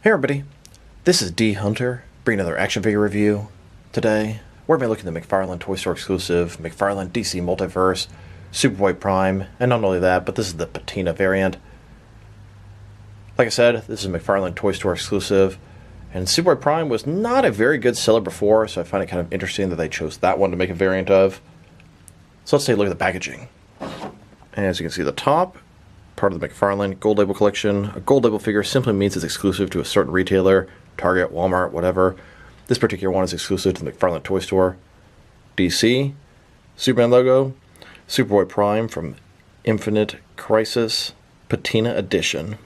Hey everybody, this is D Hunter, bringing another action figure review. Today, we're going to be looking at the McFarlane Toys Store exclusive, McFarlane DC Multiverse, Superboy Prime, and not only that, but this is the Patina variant. Like I said, this is a McFarlane Toys Store exclusive, and Superboy Prime was not a very good seller before, so I find it kind of interesting that they chose that one to make a variant of. So let's take a look at the packaging. And as you can see, the top part of the McFarlane Gold Label collection. A Gold Label figure simply means it's exclusive to a certain retailer, Target, Walmart, whatever. This particular one is exclusive to the McFarlane Toy Store. DC, Superman logo, Superboy Prime from Infinite Crisis, Patina Edition.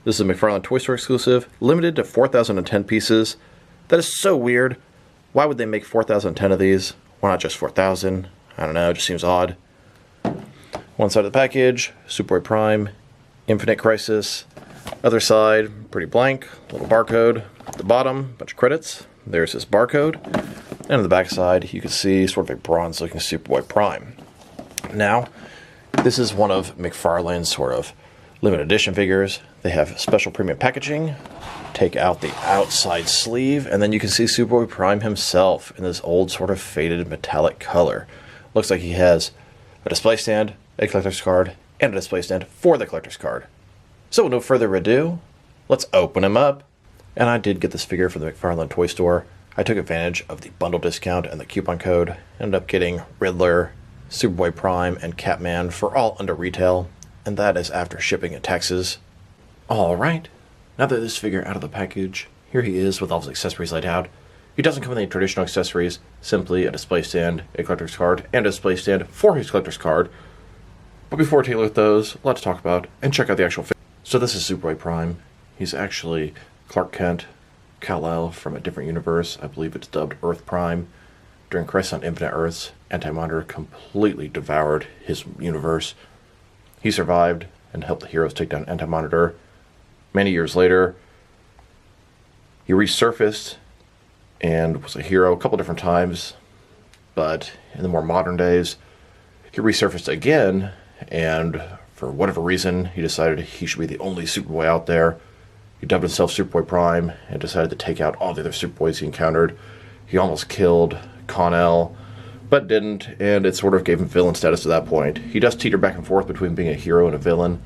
This is a McFarlane Toy Store exclusive, limited to 4,010 pieces. That is so weird. Why would they make 4,010 of these? Why not just 4,000? I don't know, it just seems odd. One side of the package, Superboy Prime, Infinite Crisis. Other side, pretty blank, little barcode. At the bottom, bunch of credits. There's this barcode. And on the back side, you can see sort of a bronze-looking Superboy Prime. Now, this is one of McFarlane's sort of limited edition figures. They have special premium packaging. Take out the outside sleeve, and then you can see Superboy Prime himself in this old sort of faded metallic color. Looks like he has a display stand, a collector's card, and a display stand for the collector's card. So with no further ado, let's open him up. And I did get this figure from the McFarlane Toy Store. I took advantage of the bundle discount and the coupon code. Ended up getting Riddler, Superboy Prime, and Catman for all under retail. And that is after shipping and taxes. Alright, now that this figure out of the package, here he is with all his accessories laid out. He doesn't come with any traditional accessories, simply a display stand, a collector's card, and a display stand for his collector's card. But before taking a look at those, a lot to talk about, and check out the actual figure. So this is Superboy Prime. He's actually Clark Kent, Kal-El from a different universe. I believe it's dubbed Earth Prime. During Crisis on Infinite Earths, Anti-Monitor completely devoured his universe. He survived and helped the heroes take down Anti-Monitor. Many years later, he resurfaced and was a hero a couple different times. But in the more modern days, he resurfaced again, and for whatever reason, he decided he should be the only Superboy out there. He dubbed himself Superboy Prime and decided to take out all the other Superboys he encountered. He almost killed Con-El, but didn't, and it sort of gave him villain status at that point. He does teeter back and forth between being a hero and a villain.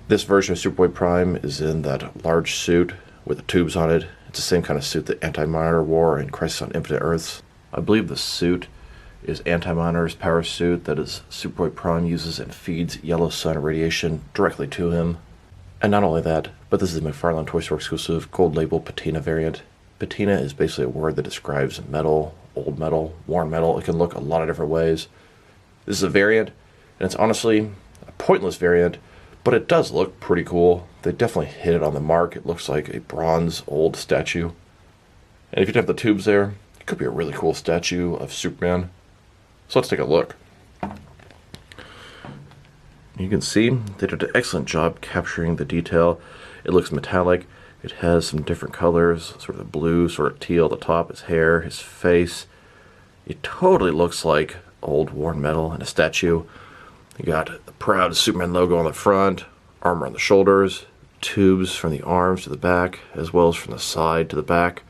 This version of Superboy Prime is in that large suit with the tubes on it. It's the same kind of suit that Anti-Monitor wore in Crisis on Infinite Earths. I believe the suit is Anti-Monitor's power suit that is Superboy Prime uses and feeds yellow sun radiation directly to him. And not only that, but this is the McFarlane Toy Store exclusive Gold Label Patina variant. Patina is basically a word that describes metal, old metal, worn metal. It can look a lot of different ways. This is a variant, and it's honestly a pointless variant, but it does look pretty cool. They definitely hit it on the mark. It looks like a bronze old statue. And if you have the tubes there, it could be a really cool statue of Superman. So let's take a look. You can see they did an excellent job capturing the detail. It looks metallic. It has some different colors, sort of the blue, sort of teal at the top, his hair, his face. It totally looks like old worn metal and a statue. You got the proud Superman logo on the front, armor on the shoulders, tubes from the arms to the back, as well as from the side to the back.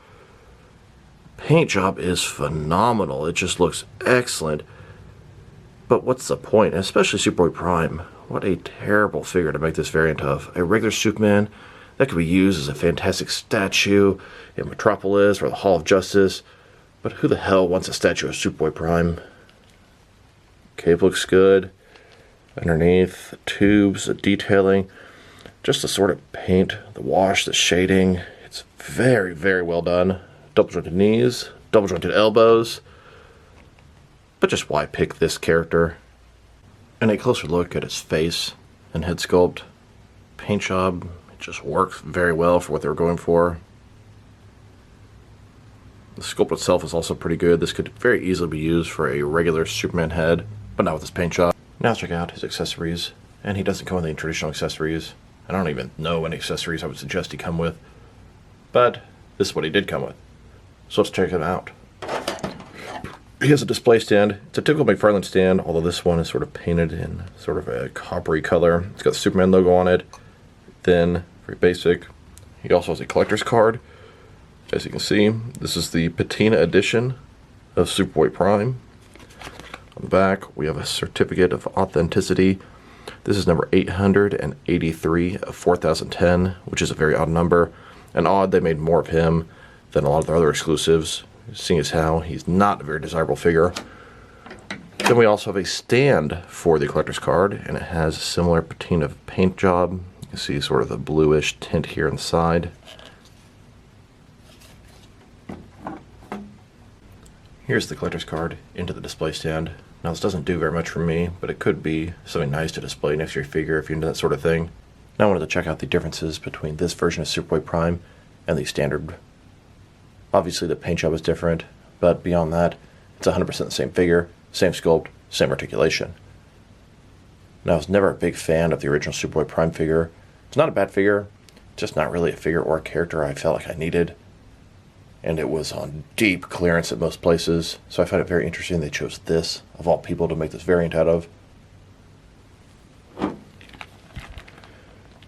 Paint job is phenomenal. It just looks excellent. But what's the point? Especially Superboy Prime. What a terrible figure to make this variant of. A regular Superman that could be used as a fantastic statue in Metropolis or the Hall of Justice. But who the hell wants a statue of Superboy Prime? Cape looks good. Underneath, the tubes, the detailing, just the sort of paint, the wash, the shading. It's very, very well done. Double jointed knees, double jointed elbows. But just why pick this character? And a closer look at his face and head sculpt. Paint job, it just works very well for what they were going for. The sculpt itself is also pretty good. This could very easily be used for a regular Superman head, but not with this paint job. Now let's check out his accessories. And he doesn't come with any traditional accessories. I don't even know any accessories I would suggest he come with. But this is what he did come with. So let's check him out. He has a display stand. It's a typical McFarlane stand, although this one is sort of painted in sort of a coppery color. It's got the Superman logo on it. Thin, very basic. He also has a collector's card. As you can see, this is the Patina edition of Superboy Prime. On the back, we have a certificate of authenticity. This is number 883 of 4010, which is a very odd number. And odd they made more of him than a lot of their other exclusives, seeing as how he's not a very desirable figure. Then we also have a stand for the collector's card, and it has a similar patina paint job. You can see sort of the bluish tint here on the side. Here's the collector's card into the display stand. Now this doesn't do very much for me, but it could be something nice to display next to your figure if you're into that sort of thing. Now I wanted to check out the differences between this version of Superboy Prime and the standard. Obviously the paint job is different, but beyond that, it's 100% the same figure, same sculpt, same articulation. Now I was never a big fan of the original Superboy Prime figure. It's not a bad figure, just not really a figure or a character I felt like I needed. And it was on deep clearance at most places, so I find it very interesting they chose this, of all people, to make this variant out of.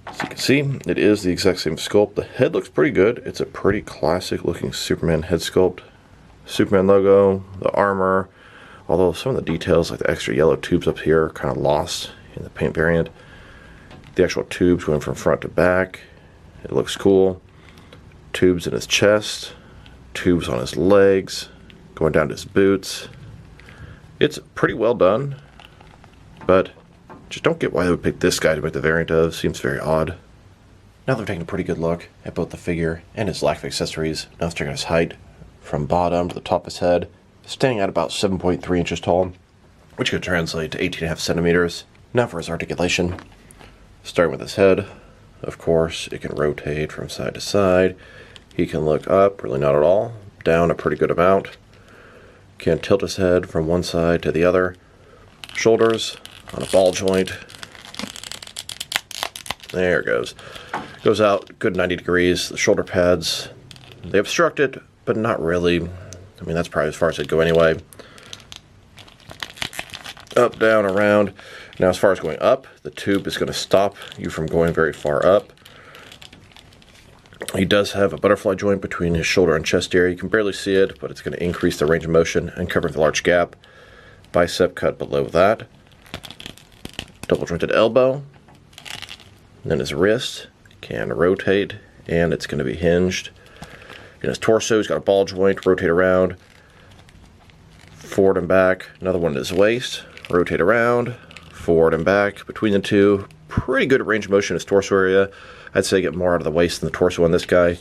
As you can see, it is the exact same sculpt. The head looks pretty good. It's a pretty classic looking Superman head sculpt. Superman logo, the armor, although some of the details like the extra yellow tubes up here are kind of lost in the paint variant. The actual tubes going from front to back, it looks cool. Tubes in his chest. Tubes on his legs, going down to his boots. It's pretty well done, but just don't get why they would pick this guy to make the variant of. Seems very odd. Now they're taking a pretty good look at both the figure and his lack of accessories. Now let's check out his height from bottom to the top of his head, standing at about 7.3 inches tall, which could translate to 18.5 centimeters. Now for his articulation. Starting with his head, of course, it can rotate from side to side. He can look up, really not at all, down a pretty good amount. Can tilt his head from one side to the other. Shoulders on a ball joint. There it goes. Goes out good 90 degrees. The shoulder pads, they obstruct it, but not really. I mean, that's probably as far as they'd go anyway. Up, down, around. Now as far as going up, the tube is going to stop you from going very far up. He does have a butterfly joint between his shoulder and chest area. You can barely see it, but it's going to increase the range of motion and cover the large gap. Bicep cut below that. Double jointed elbow. And then his wrist can rotate, and it's going to be hinged. In his torso, he's got a ball joint, rotate around. Forward and back. Another one in his waist. Rotate around. Forward and back. Between the two, pretty good range of motion in his torso area. I'd say get more out of the waist than the torso on this guy.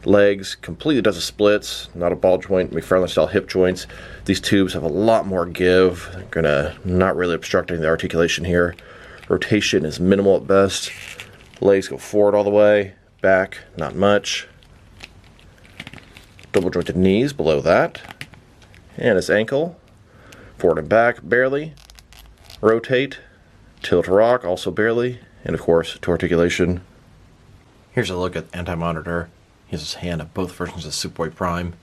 Legs, completely does the splits, not a ball joint, McFarlane style hip joints. These tubes have a lot more give. They're gonna not really obstructing the articulation here. Rotation is minimal at best. Legs go forward all the way, back, not much. Double jointed knees below that. And his ankle, forward and back, barely. Rotate, tilt rock, also barely. And of course, to articulation. Here's a look at Anti-Monitor. He has his hand at both versions of Superboy Prime.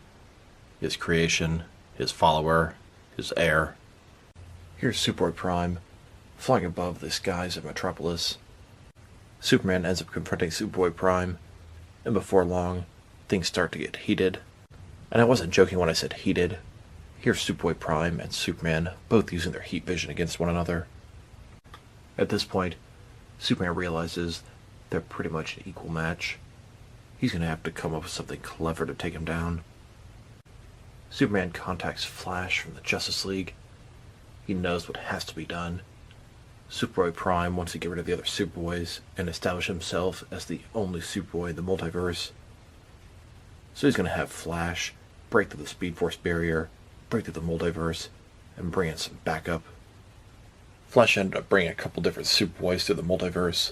His creation, his follower, his heir. Here's Superboy Prime, flying above the skies of Metropolis. Superman ends up confronting Superboy Prime, and before long, things start to get heated. And I wasn't joking when I said heated. Here's Superboy Prime and Superman both using their heat vision against one another. At this point, Superman realizes they're pretty much an equal match. He's going to have to come up with something clever to take him down. Superman contacts Flash from the Justice League. He knows what has to be done. Superboy Prime wants to get rid of the other Superboys and establish himself as the only Superboy in the multiverse. So he's going to have Flash break through the Speed Force barrier, break through the multiverse, and bring in some backup. Flash ended up bringing a couple different Superboys through the multiverse.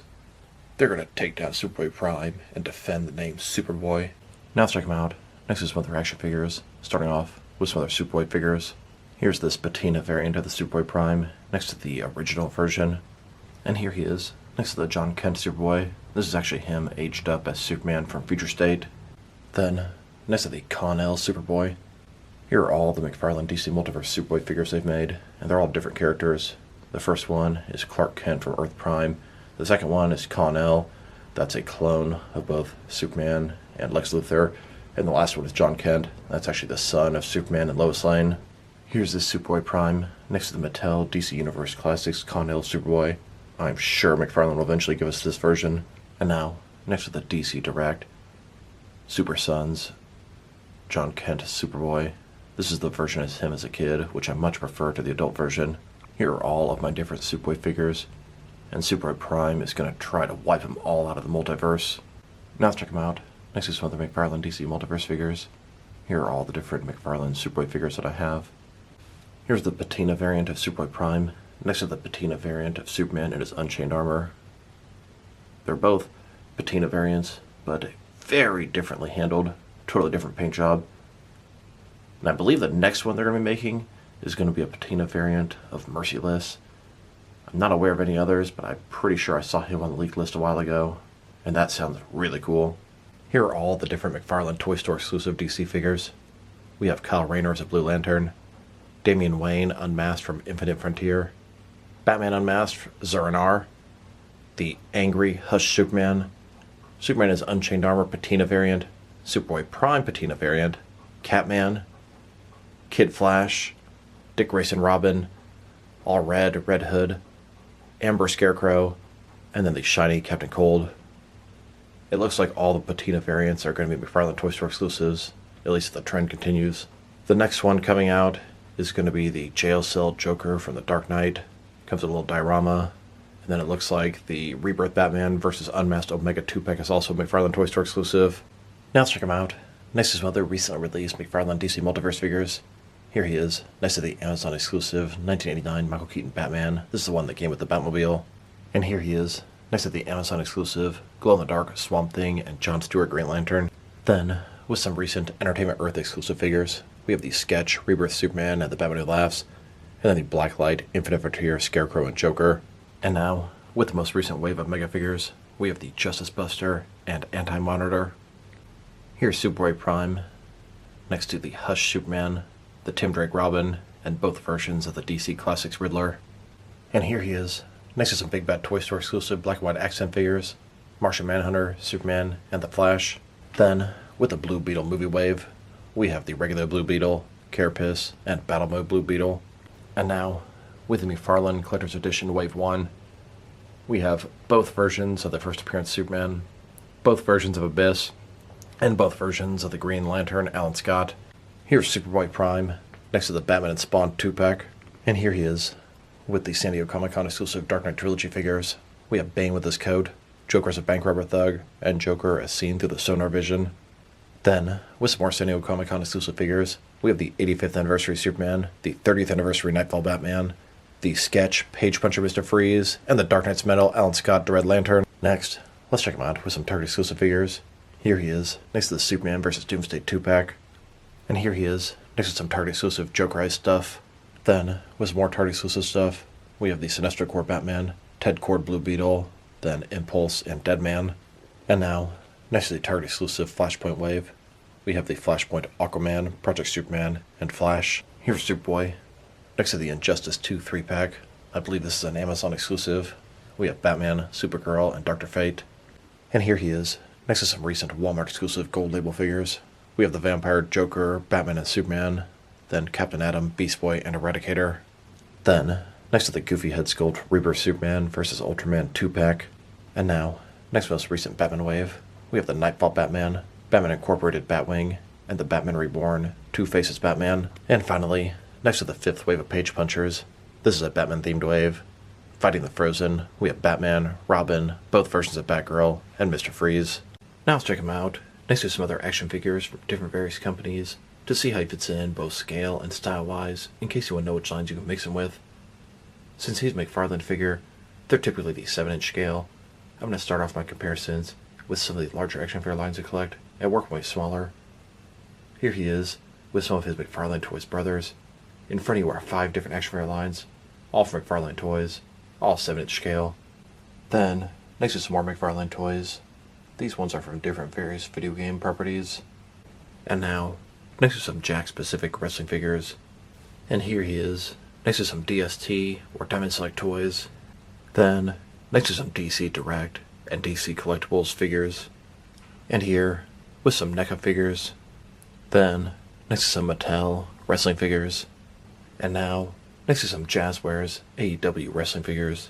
They're going to take down Superboy Prime and defend the name Superboy. Now let's check them out. Next is some other action figures, starting off with some other Superboy figures. Here's this Patina variant of the Superboy Prime, next to the original version. And here he is, next to the John Kent Superboy. This is actually him aged up as Superman from Future State. Then, next to the Con-El Superboy. Here are all the McFarlane DC Multiverse Superboy figures they've made, and they're all different characters. The first one is Clark Kent from Earth Prime. The second one is Con-El, That's a clone of both Superman and Lex Luthor. And the last one is John Kent. That's actually the son of Superman and Lois Lane. Here's the Superboy Prime next to the Mattel DC Universe Classics Continental Superboy. I'm sure McFarlane will eventually give us this version. And now, next to the DC Direct Super Sons John Kent Superboy. This is the version as him as a kid, which I much prefer to the adult version. Here are all of my different Superboy figures, and Superboy Prime is going to try to wipe them all out of the multiverse. Now let's check them out. Next is some of the McFarlane DC Multiverse figures. Here are all the different McFarlane Superboy figures that I have. Here's the Patina variant of Superboy Prime, next to the Patina variant of Superman in his Unchained Armor. They're both Patina variants, but very differently handled, totally different paint job. And I believe the next one they're going to be making is going to be a Patina variant of Merciless. I'm not aware of any others, but I'm pretty sure I saw him on the leak list a while ago, and that sounds really cool. Here are all the different McFarlane Toys Store exclusive DC figures. We have Kyle Rayner as a Blue Lantern, Damian Wayne unmasked from Infinite Frontier, Batman unmasked Zur-En-Arrh, the angry Hush Superman, Superman in his Unchained Armor Patina variant, Superboy Prime Patina variant, Catman, Kid Flash, Dick Grayson Robin, All Red, Red Hood, Amber Scarecrow, and then the shiny Captain Cold. It looks like all the Patina variants are going to be McFarlane Toy Store exclusives, at least if the trend continues. The next one coming out is going to be the jail cell Joker from The Dark Knight. Comes with a little diorama. And then it looks like the Rebirth Batman versus Unmasked Omega 2-pack is also McFarlane Toy Store exclusive. Now let's check them out. Next is some other recently released McFarlane DC Multiverse figures. Here he is, next to the Amazon exclusive 1989 Michael Keaton Batman. This is the one that came with the Batmobile. And here he is, next to the Amazon exclusive glow-in-the-dark Swamp Thing and Jon Stewart Green Lantern. Then, with some recent Entertainment Earth exclusive figures, we have the Sketch Rebirth Superman and the Batman Who Laughs, and then the Blacklight Infinite Frontier Scarecrow and Joker. And now, with the most recent wave of mega figures, we have the Justice Buster and Anti-Monitor. Here's Superboy Prime, next to the Hush Superman, the Tim Drake Robin, and both versions of the DC Classics Riddler. And here he is, next to some Big Bad Toy Store exclusive black and white accent figures, Martian Manhunter, Superman, and the Flash. Then, with the Blue Beetle movie wave, we have the regular Blue Beetle, Carapace, and Battle Mode Blue Beetle. And now, with the McFarlane Collector's Edition Wave 1, we have both versions of the first appearance Superman, both versions of Abyss, and both versions of the Green Lantern Alan Scott. Here's Superboy Prime, next to the Batman and Spawn 2-pack. And here he is, with the San Diego Comic-Con exclusive Dark Knight Trilogy figures. We have Bane with his coat, Joker as a bank robber thug, and Joker as seen through the sonar vision. Then, with some more San Diego Comic-Con exclusive figures, we have the 85th Anniversary Superman, the 30th Anniversary Nightfall Batman, the Sketch Page Puncher Mr. Freeze, and the Dark Knight's Metal Alan Scott the Red Lantern. Next, let's check him out with some Target exclusive figures. Here he is, next to the Superman vs. Doomsday 2-pack. And here he is, next to some Target exclusive Joker Eyes stuff. Then, with some more Target exclusive stuff, we have the Sinestro Corps Batman, Ted Kord Blue Beetle, then Impulse and Deadman. And now, next to the Target exclusive Flashpoint wave, we have the Flashpoint Aquaman, Project Superman, and Flash. Here's Superboy, next to the Injustice 2 3-pack. I believe this is an Amazon exclusive. We have Batman, Supergirl, and Dr. Fate. And here he is, next to some recent Walmart exclusive Gold Label figures. We have the Vampire, Joker, Batman and Superman, then Captain Atom, Beast Boy, and Eradicator. Then, next to the Goofy Head Sculpt Rebirth Superman vs. Ultraman 2-pack. And now, next to the most recent Batman wave, we have the Nightfall Batman, Batman Incorporated Batwing, and the Batman Reborn Two Faces Batman. And finally, next to the 5th wave of Page Punchers, this is a Batman-themed wave. Fighting the Frozen, we have Batman, Robin, both versions of Batgirl, and Mr. Freeze. Now let's check him out, next to some other action figures from different various companies, to see how he fits in both scale and style-wise, in case you want to know which lines you can mix him with. Since he's a McFarlane figure, they're typically the 7-inch scale. I'm going to start off my comparisons with some of the larger action figure lines I collect, and work my way smaller. Here he is, with some of his McFarlane Toys brothers. In front of you are 5 different action figure lines, all from McFarlane Toys, all 7-inch scale. Then, next to some more McFarlane Toys. These ones are from different various video game properties. And now, next to some Jack-specific wrestling figures. And here he is, next to some DST or Diamond Select toys. Then, next to some DC Direct, and DC Collectibles figures. And here, with some NECA figures. Then, next to some Mattel wrestling figures. And now, next to some Jazzwares AEW wrestling figures.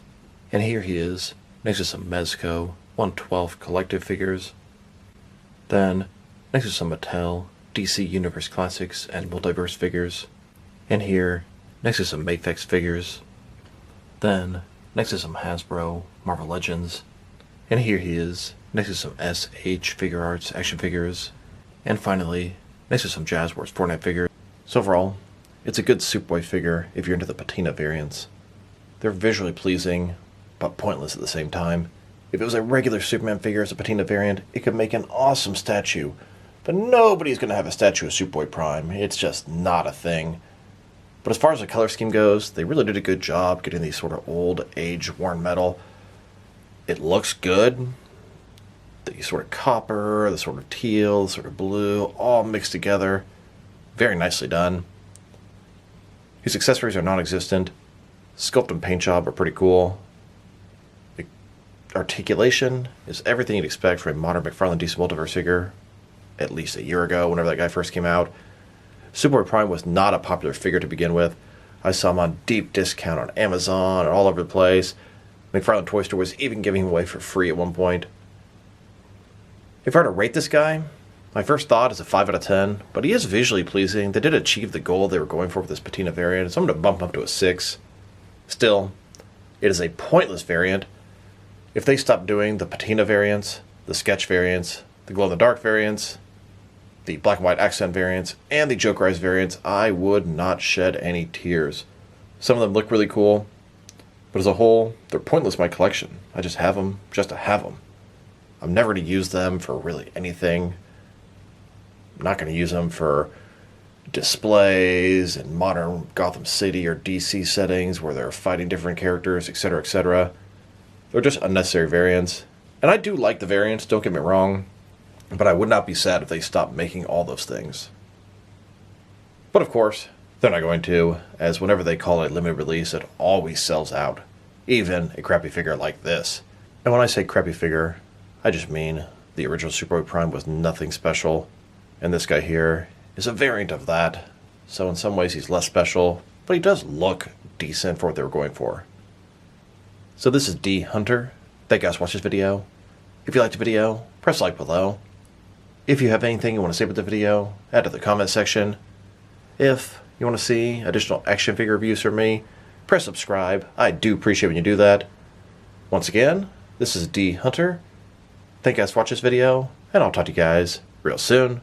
And here he is, next to some Mezco 112 collective figures. Then, next to some Mattel DC Universe Classics and Multiverse figures. And here, next to some Mafex figures. Then, next to some Hasbro Marvel Legends. And here he is, next to some SH Figure Arts action figures. And finally, next to some Jazzwares Fortnite figures. So overall, it's a good Superboy figure if you're into the Patina variants. They're visually pleasing, but pointless at the same time. If it was a regular Superman figure as a Patina variant, it could make an awesome statue. But nobody's going to have a statue of Superboy Prime. It's just not a thing. But as far as the color scheme goes, they really did a good job getting these sort of old, age-worn metal. It looks good. The sort of copper, the sort of teal, the sort of blue, all mixed together. Very nicely done. His accessories are non-existent. Sculpt and Paint Job are pretty cool. The articulation is everything you'd expect from a modern McFarlane DC Multiverse figure, at least a year ago, whenever that guy first came out. Superboy Prime was not a popular figure to begin with. I saw him on deep discount on Amazon and all over the place. McFarlane Toys Store was even giving him away for free at one point. If I were to rate this guy, my first thought is a 5 out of 10, but he is visually pleasing. They did achieve the goal they were going for with this Patina variant, so I'm going to bump him up to a 6. Still, it is a pointless variant. If they stopped doing the Patina variants, the sketch variants, the glow-in-the-dark variants, the black and white accent variants, and the Jokerized variants, I would not shed any tears. Some of them look really cool, but as a whole, they're pointless in my collection. I just have them just to have them. I'm never going to use them for really anything. I'm not going to use them for displays in modern Gotham City or DC settings where they're fighting different characters, etc., etc. They're just unnecessary variants. And I do like the variants, don't get me wrong, but I would not be sad if they stopped making all those things. But of course, they're not going to, as whenever they call it a limited release, it always sells out. Even a crappy figure like this. And when I say crappy figure, I just mean the original Superboy Prime was nothing special, and this guy here is a variant of that. So in some ways he's less special, but he does look decent for what they were going for. So this is D Hunter. Thank you guys for watching this video. If you liked the video, press like below. If you have anything you want to say about the video, add to the comment section. If you want to see additional action figure reviews from me, press subscribe. I do appreciate when you do that. Once again, this is D Hunter. Thank you guys for watching this video, and I'll talk to you guys real soon.